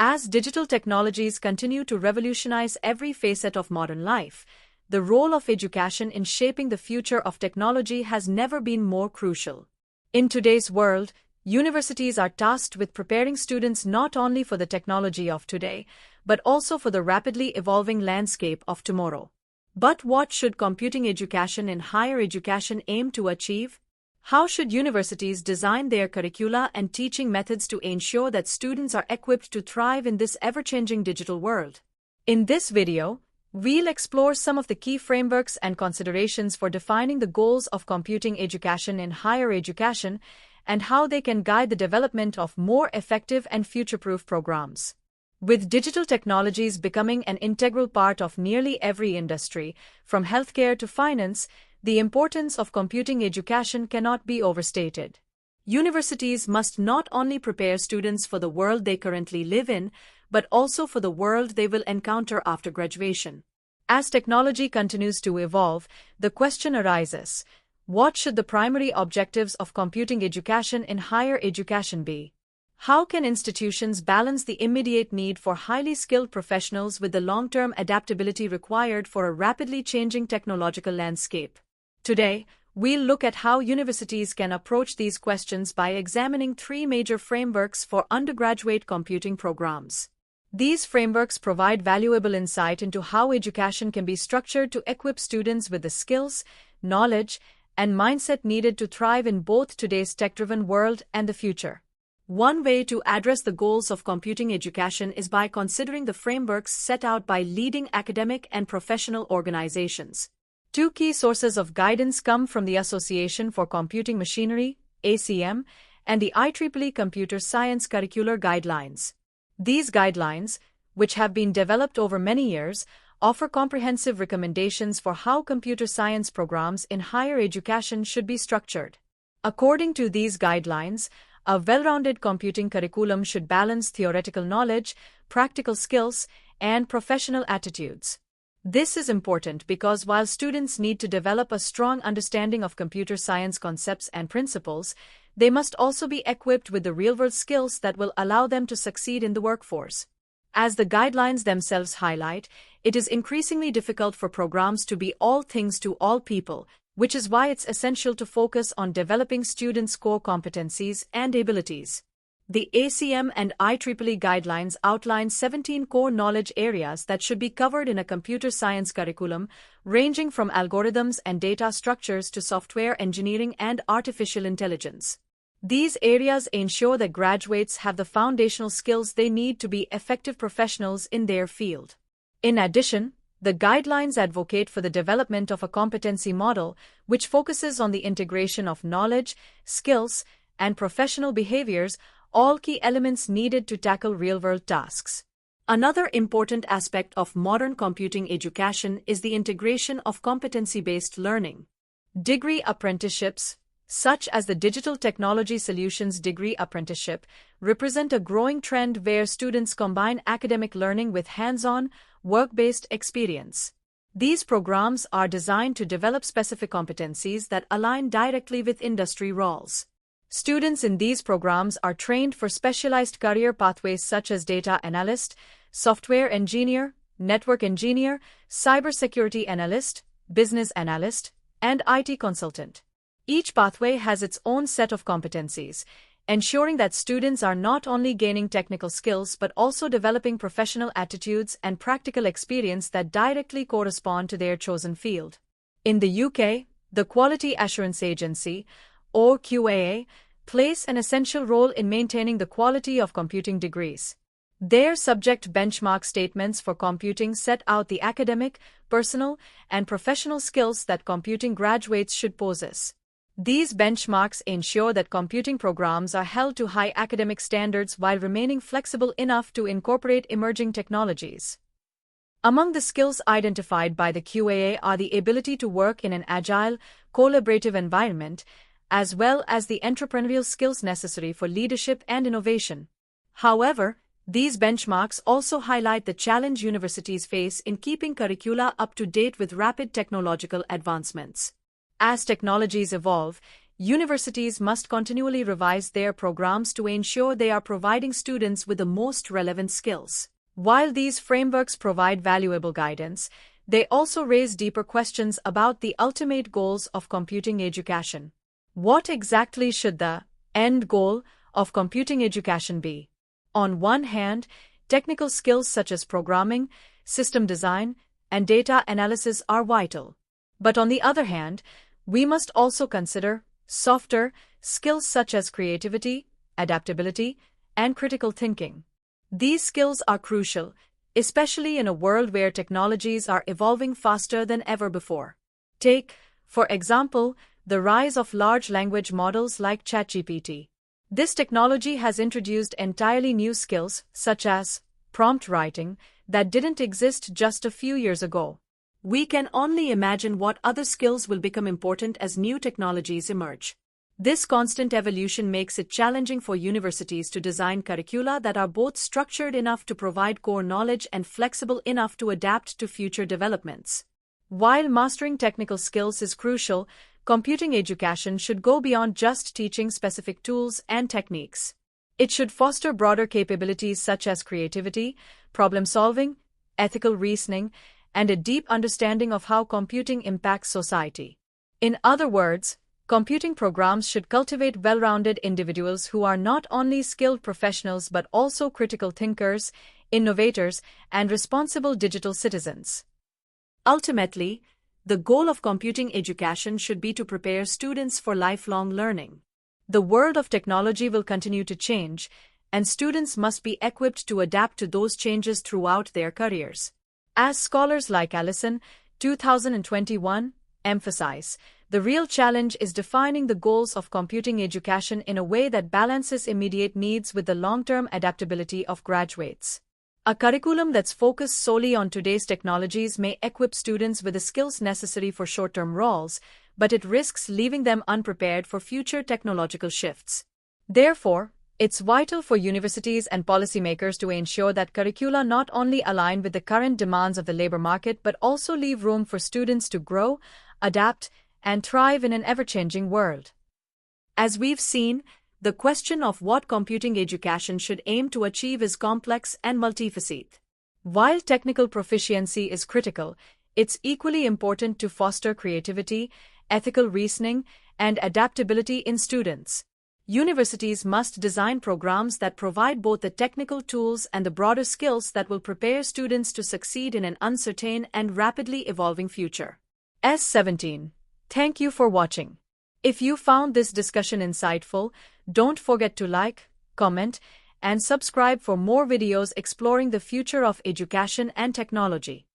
As digital technologies continue to revolutionize every facet of modern life, the role of education in shaping the future of technology has never been more crucial. In today's world, universities are tasked with preparing students not only for the technology of today, but also for the rapidly evolving landscape of tomorrow. But what should computing education in higher education aim to achieve? How should universities design their curricula and teaching methods to ensure that students are equipped to thrive in this ever-changing digital world? In this video, we'll explore some of the key frameworks and considerations for defining the goals of computing education in higher education and how they can guide the development of more effective and future-proof programs. With digital technologies becoming an integral part of nearly every industry, from healthcare to finance, the importance of computing education cannot be overstated. Universities must not only prepare students for the world they currently live in, but also for the world they will encounter after graduation. As technology continues to evolve, the question arises: what should the primary objectives of computing education in higher education be? How can institutions balance the immediate need for highly skilled professionals with the long-term adaptability required for a rapidly changing technological landscape? Today, we'll look at how universities can approach these questions by examining three major frameworks for undergraduate computing programs. These frameworks provide valuable insight into how education can be structured to equip students with the skills, knowledge, and mindset needed to thrive in both today's tech-driven world and the future. One way to address the goals of computing education is by considering the frameworks set out by leading academic and professional organizations. Two key sources of guidance come from the Association for Computing Machinery, ACM, and the IEEE Computer Science Curricular Guidelines. These guidelines, which have been developed over many years, offer comprehensive recommendations for how computer science programs in higher education should be structured. According to these guidelines, a well-rounded computing curriculum should balance theoretical knowledge, practical skills, and professional attitudes. This is important because while students need to develop a strong understanding of computer science concepts and principles, they must also be equipped with the real-world skills that will allow them to succeed in the workforce. As the guidelines themselves highlight, it is increasingly difficult for programs to be all things to all people, which is why it's essential to focus on developing students' core competencies and abilities. The ACM and IEEE guidelines outline 17 core knowledge areas that should be covered in a computer science curriculum, ranging from algorithms and data structures to software engineering and artificial intelligence. These areas ensure that graduates have the foundational skills they need to be effective professionals in their field. In addition, the guidelines advocate for the development of a competency model, which focuses on the integration of knowledge, skills, and professional behaviors, all key elements needed to tackle real-world tasks. Another important aspect of modern computing education is the integration of competency-based learning. Degree apprenticeships, such as the Digital Technology Solutions Degree Apprenticeship, represent a growing trend where students combine academic learning with hands-on, work-based experience. These programs are designed to develop specific competencies that align directly with industry roles. Students in these programs are trained for specialized career pathways such as data analyst, software engineer, network engineer, cybersecurity analyst, business analyst, and IT consultant. Each pathway has its own set of competencies, ensuring that students are not only gaining technical skills but also developing professional attitudes and practical experience that directly correspond to their chosen field. In the UK, the Quality Assurance Agency, or QAA, plays an essential role in maintaining the quality of computing degrees. Their subject benchmark statements for computing set out the academic, personal, and professional skills that computing graduates should possess. These benchmarks ensure that computing programs are held to high academic standards while remaining flexible enough to incorporate emerging technologies. Among the skills identified by the QAA are the ability to work in an agile, collaborative environment, as well as the entrepreneurial skills necessary for leadership and innovation. However, these benchmarks also highlight the challenge universities face in keeping curricula up to date with rapid technological advancements. As technologies evolve, Universities must continually revise their programs to ensure they are providing students with the most relevant skills. While these frameworks provide valuable guidance, they also raise deeper questions about the ultimate goals of computing education. What exactly should the end goal of computing education be? On one hand, technical skills such as programming, system design, and data analysis are vital. But on the other hand, we must also consider softer skills such as creativity, adaptability, and critical thinking. These skills are crucial, especially in a world where technologies are evolving faster than ever before. Take, for example, the rise of large language models like ChatGPT. This technology has introduced entirely new skills, such as prompt writing, that didn't exist just a few years ago. We can only imagine what other skills will become important as new technologies emerge. This constant evolution makes it challenging for universities to design curricula that are both structured enough to provide core knowledge and flexible enough to adapt to future developments. While mastering technical skills is crucial, computing education should go beyond just teaching specific tools and techniques. It should foster broader capabilities such as creativity, problem-solving, ethical reasoning, and a deep understanding of how computing impacts society. In other words, computing programs should cultivate well-rounded individuals who are not only skilled professionals but also critical thinkers, innovators, and responsible digital citizens. Ultimately, the goal of computing education should be to prepare students for lifelong learning. The world of technology will continue to change, and students must be equipped to adapt to those changes throughout their careers. As scholars like Allison, 2021, emphasize, the real challenge is defining the goals of computing education in a way that balances immediate needs with the long-term adaptability of graduates. A curriculum that's focused solely on today's technologies may equip students with the skills necessary for short-term roles, but it risks leaving them unprepared for future technological shifts. Therefore, it's vital for universities and policymakers to ensure that curricula not only align with the current demands of the labor market but also leave room for students to grow, adapt, and thrive in an ever-changing world. As we've seen, the question of what computing education should aim to achieve is complex and multifaceted. While technical proficiency is critical, it's equally important to foster creativity, ethical reasoning, and adaptability in students. Universities must design programs that provide both the technical tools and the broader skills that will prepare students to succeed in an uncertain and rapidly evolving future. S17. Thank you for watching. If you found this discussion insightful, don't forget to like, comment, and subscribe for more videos exploring the future of education and technology.